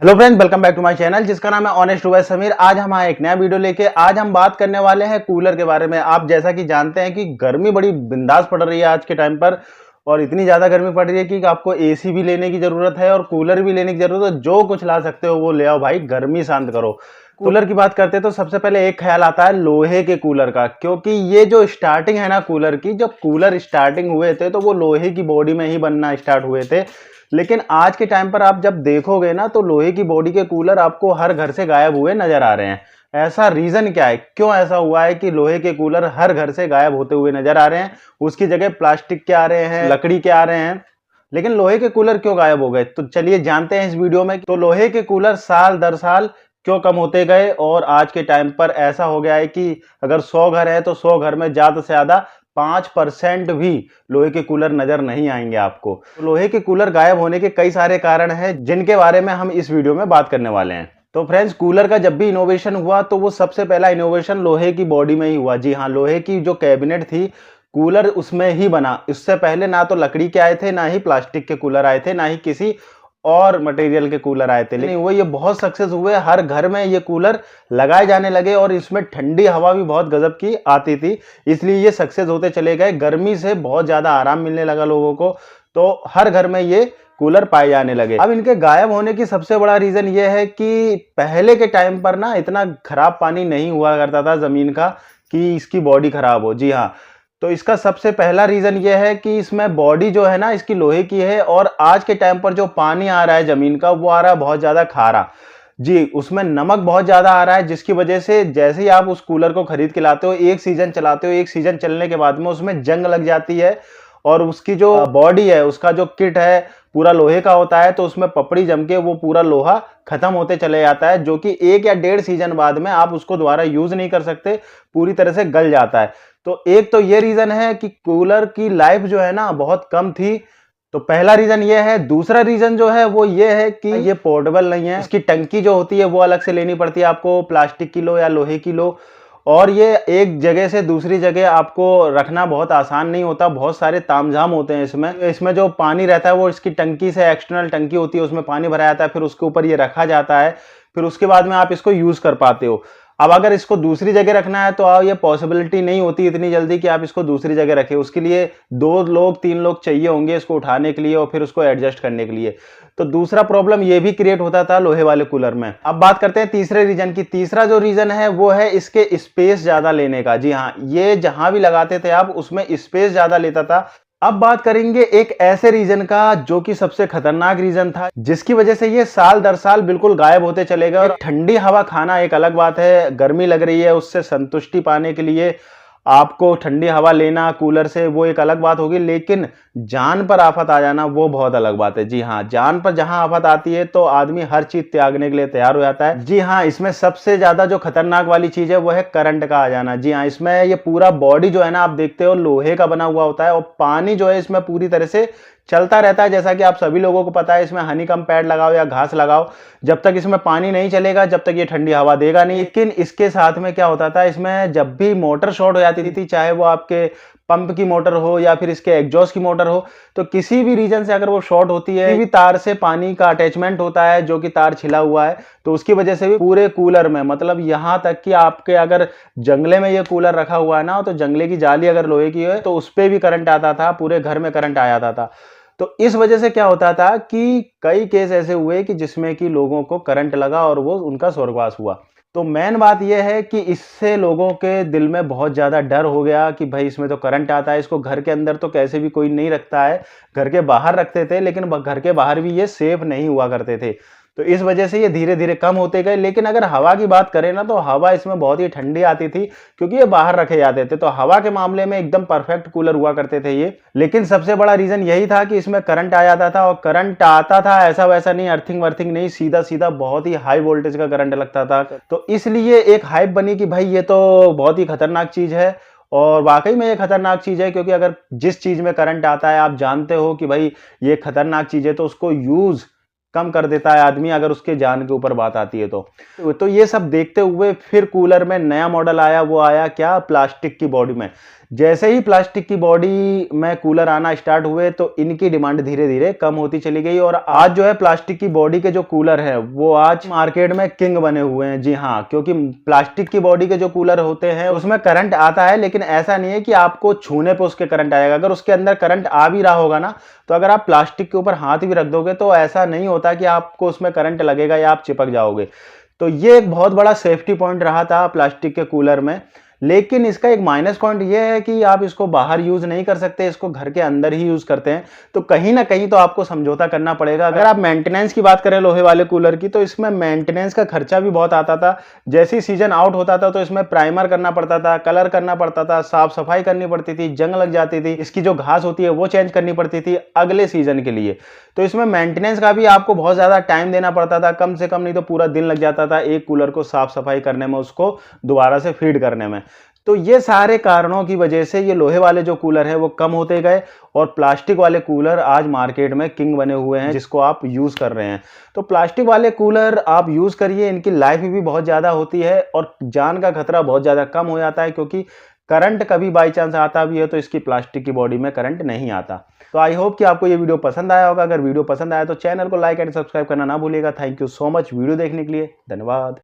Hello friends, welcome back to my channel जिसका नाम है ऑनेस्ट टू बाय समीर। आज हम आए एक नया वीडियो लेके। आज हम बात करने वाले हैं कूलर के बारे में। आप जैसा कि जानते हैं कि गर्मी बड़ी बिंदास पड़ रही है आज के टाइम पर, और इतनी ज़्यादा गर्मी पड़ रही है कि आपको एसी भी लेने की ज़रूरत है और कूलर भी लेने की ज़रूरत है। जो कुछ ला सकते हो वो ले आओ भाई, गर्मी शांत करो। कूलर की बात करते हैं तो सबसे पहले एक ख्याल आता है लोहे के कूलर का, क्योंकि ये जो स्टार्टिंग है ना कूलर की, जब कूलर स्टार्टिंग हुए थे तो वो लोहे की बॉडी में ही बनना स्टार्ट हुए थे। लेकिन आज के टाइम पर आप जब देखोगे ना तो लोहे की बॉडी के कूलर आपको हर घर से गायब हुए नजर आ रहे हैं। ऐसा रीजन क्या है, क्यों ऐसा हुआ है कि लोहे के कूलर हर घर से गायब होते हुए नजर आ रहे हैं? उसकी जगह प्लास्टिक के आ रहे हैं, लकड़ी के आ रहे हैं, लेकिन लोहे के कूलर क्यों गायब हो गए? तो चलिए जानते हैं इस वीडियो में। तो लोहे के कूलर साल दर साल क्यों कम होते गए, और आज के टाइम पर ऐसा हो गया है कि अगर 100 घर है तो 100 घर में ज्यादा से ज्यादा 5% भी लोहे के कूलर नजर नहीं आएंगे आपको। तो लोहे के कूलर गायब होने के कई सारे कारण हैं जिनके बारे में हम इस वीडियो में बात करने वाले हैं। तो फ्रेंड्स, कूलर का जब भी इनोवेशन हुआ तो वो सबसे पहला इनोवेशन लोहे की बॉडी में ही हुआ। जी हाँ, लोहे की जो कैबिनेट थी, कूलर उसमें ही बना। इससे पहले ना तो लकड़ी के आए थे, ना ही प्लास्टिक के कूलर आए थे, ना ही किसी और मटेरियल के कूलर आए थे। लेकिन वो ये बहुत सक्सेस हुए, हर घर में ये कूलर लगाए जाने लगे और इसमें ठंडी हवा भी बहुत गजब की आती थी, इसलिए ये सक्सेस होते चले गए। गर्मी से बहुत ज्यादा आराम मिलने लगा लोगों को, तो हर घर में ये कूलर पाए जाने लगे। अब इनके गायब होने की सबसे बड़ा रीजन ये है कि पहले के टाइम पर ना इतना खराब पानी नहीं हुआ करता था जमीन का कि इसकी बॉडी खराब हो। जी हाँ, तो इसका सबसे पहला रीजन ये है कि इसमें बॉडी जो है ना इसकी लोहे की है, और आज के टाइम पर जो पानी आ रहा है जमीन का वो आ रहा है बहुत ज्यादा खारा। जी, उसमें नमक बहुत ज्यादा आ रहा है, जिसकी वजह से जैसे ही आप उस कूलर को खरीद के लाते हो, एक सीजन चलाते हो, एक सीजन चलने के बाद में उसमें जंग लग जाती है, और उसकी जो बॉडी है, उसका जो किट है पूरा लोहे का होता है, तो उसमें पपड़ी जम के वो पूरा लोहा खत्म होते चले जाता है, जो कि 1 या 1.5 सीजन बाद में आप उसको दोबारा यूज नहीं कर सकते, पूरी तरह से गल जाता है। तो एक तो ये रीजन है कि कूलर की लाइफ जो है ना बहुत कम थी। तो पहला रीजन ये है। दूसरा रीजन जो है वो ये है कि ये पोर्टेबल नहीं है। इसकी टंकी जो होती है वो अलग से लेनी पड़ती है आपको, प्लास्टिक की लो या लोहे की लो, और ये एक जगह से दूसरी जगह आपको रखना बहुत आसान नहीं होता। बहुत सारे तामझाम होते हैं इसमें। इसमें जो पानी रहता है वो इसकी टंकी से, एक्सटर्नल टंकी होती है, उसमें पानी भरा जाता है, फिर उसके ऊपर ये रखा जाता है, फिर उसके बाद में आप इसको यूज कर पाते हो। अब अगर इसको दूसरी जगह रखना है तो ये पॉसिबिलिटी नहीं होती इतनी जल्दी कि आप इसको दूसरी जगह रखें। उसके लिए 2 लोग 3 लोग चाहिए होंगे इसको उठाने के लिए और फिर उसको एडजस्ट करने के लिए। तो दूसरा प्रॉब्लम ये भी क्रिएट होता था लोहे वाले कूलर में। अब बात करते हैं तीसरे रीजन की। तीसरा जो रीजन है वो है इसके स्पेस ज्यादा लेने का। जी हाँ, ये जहां भी लगाते थे आप उसमें स्पेस ज्यादा लेता था। अब बात करेंगे एक ऐसे रीजन का जो कि सबसे खतरनाक रीजन था, जिसकी वजह से ये साल दर साल बिल्कुल गायब होते चले गए। और ठंडी हवा खाना एक अलग बात है, गर्मी लग रही है उससे संतुष्टि पाने के लिए आपको ठंडी हवा लेना कूलर से, वो एक अलग बात होगी, लेकिन जान पर आफत आ जाना वो बहुत अलग बात है। जी हाँ, जान पर जहां आफत आती है तो आदमी हर चीज त्यागने के लिए तैयार हो जाता है। जी हाँ, इसमें सबसे ज्यादा जो खतरनाक वाली चीज है वो है करंट का आ जाना। जी हाँ, इसमें ये पूरा बॉडी जो है ना आप देखते हो लोहे का बना हुआ होता है, और पानी जो है इसमें पूरी तरह से चलता रहता है। जैसा कि आप सभी लोगों को पता है, इसमें हनीकम पैड लगाओ या घास लगाओ, जब तक इसमें पानी नहीं चलेगा जब तक ये ठंडी हवा देगा नहीं। लेकिन इसके साथ में क्या होता था, इसमें जब भी मोटर शॉर्ट हो जाती थी, चाहे वो आपके पंप की मोटर हो या फिर इसके एग्जॉस्ट की मोटर हो, तो किसी भी रीजन से अगर वो शॉर्ट होती है, किसी भी तार से पानी का अटैचमेंट होता है जो कि तार छिला हुआ है, तो उसकी वजह से भी पूरे कूलर में, मतलब यहां तक कि आपके अगर जंगले में ये कूलर रखा हुआ है ना, तो जंगले की जाली अगर लोहे की है तो उस पर भी करंट आता था, पूरे घर में करंट आ जाता था। तो इस वजह से क्या होता था कि कई केस ऐसे हुए कि जिसमें कि लोगों को करंट लगा और वो उनका स्वर्गवास हुआ। तो मेन बात यह है कि इससे लोगों के दिल में बहुत ज्यादा डर हो गया कि भाई इसमें तो करंट आता है, इसको घर के अंदर तो कैसे भी कोई नहीं रखता है, घर के बाहर रखते थे, लेकिन घर के बाहर भी ये सेफ नहीं हुआ करते थे। तो इस वजह से ये धीरे धीरे कम होते गए। लेकिन अगर हवा की बात करें ना, तो हवा इसमें बहुत ही ठंडी आती थी, क्योंकि ये बाहर रखे जाते थे, तो हवा के मामले में एकदम परफेक्ट कूलर हुआ करते थे ये। लेकिन सबसे बड़ा रीजन यही था कि इसमें करंट आ जाता था, और करंट आता था ऐसा वैसा नहीं, अर्थिंग वर्थिंग नहीं, सीधा सीधा बहुत ही हाई वोल्टेज का करंट लगता था। तो इसलिए एक हाइप बनी कि भाई ये तो बहुत ही खतरनाक चीज है। और वाकई में ये खतरनाक चीज है, क्योंकि अगर जिस चीज में करंट आता है आप जानते हो कि भाई ये खतरनाक चीज है, तो उसको यूज कम कर देता है आदमी अगर उसके जान के ऊपर बात आती है। तो ये सब देखते हुए फिर कूलर में नया मॉडल आया, वो आया क्या, प्लास्टिक की बॉडी में। जैसे ही प्लास्टिक की बॉडी में कूलर आना स्टार्ट हुए तो इनकी डिमांड धीरे धीरे कम होती चली गई और आज जो है प्लास्टिक की बॉडी के जो कूलर है वो आज मार्केट में किंग बने हुए हैं। जी हाँ, क्योंकि प्लास्टिक की बॉडी के जो कूलर होते हैं उसमें करंट आता है, लेकिन ऐसा नहीं है कि आपको छूने पे उसके करंट आएगा। अगर उसके अंदर करंट आ भी रहा होगा ना, तो अगर आप प्लास्टिक के ऊपर हाथ भी रख दोगे तो ऐसा नहीं होता कि आपको उसमें करंट लगेगा या आप चिपक जाओगे। तो ये एक बहुत बड़ा सेफ्टी पॉइंट रहा था प्लास्टिक के कूलर में। लेकिन इसका एक माइनस पॉइंट ये है कि आप इसको बाहर यूज नहीं कर सकते, इसको घर के अंदर ही यूज करते हैं, तो कहीं ना कहीं तो आपको समझौता करना पड़ेगा। अगर आप मेंटेनेंस की बात करें लोहे वाले कूलर की, तो इसमें मेंटेनेंस का खर्चा भी बहुत आता था। जैसे ही सीजन आउट होता था तो इसमें प्राइमर करना पड़ता था, कलर करना पड़ता था, साफ सफाई करनी पड़ती थी, जंग लग जाती थी, इसकी जो घास होती है वो चेंज करनी पड़ती थी अगले सीजन के लिए। तो इसमें मेंटेनेंस का भी आपको बहुत ज्यादा टाइम देना पड़ता था, कम से कम नहीं तो पूरा दिन लग जाता था एक कूलर को साफ सफाई करने में, उसको दोबारा से फीड करने में। तो ये सारे कारणों की वजह से ये लोहे वाले जो कूलर है वो कम होते गए और प्लास्टिक वाले कूलर आज मार्केट में किंग बने हुए हैं, जिसको आप यूज कर रहे हैं। तो प्लास्टिक वाले कूलर आप यूज करिए, इनकी लाइफ भी बहुत ज्यादा होती है और जान का खतरा बहुत ज्यादा कम हो जाता है, क्योंकि करंट कभी बाई चांस आता भी है तो इसकी प्लास्टिक की बॉडी में करंट नहीं आता। तो आई होप कि आपको ये वीडियो पसंद आया होगा। अगर वीडियो पसंद आया तो चैनल को लाइक एंड सब्सक्राइब करना ना भूलिएगा। Thank you so much video देखने के लिए, धन्यवाद।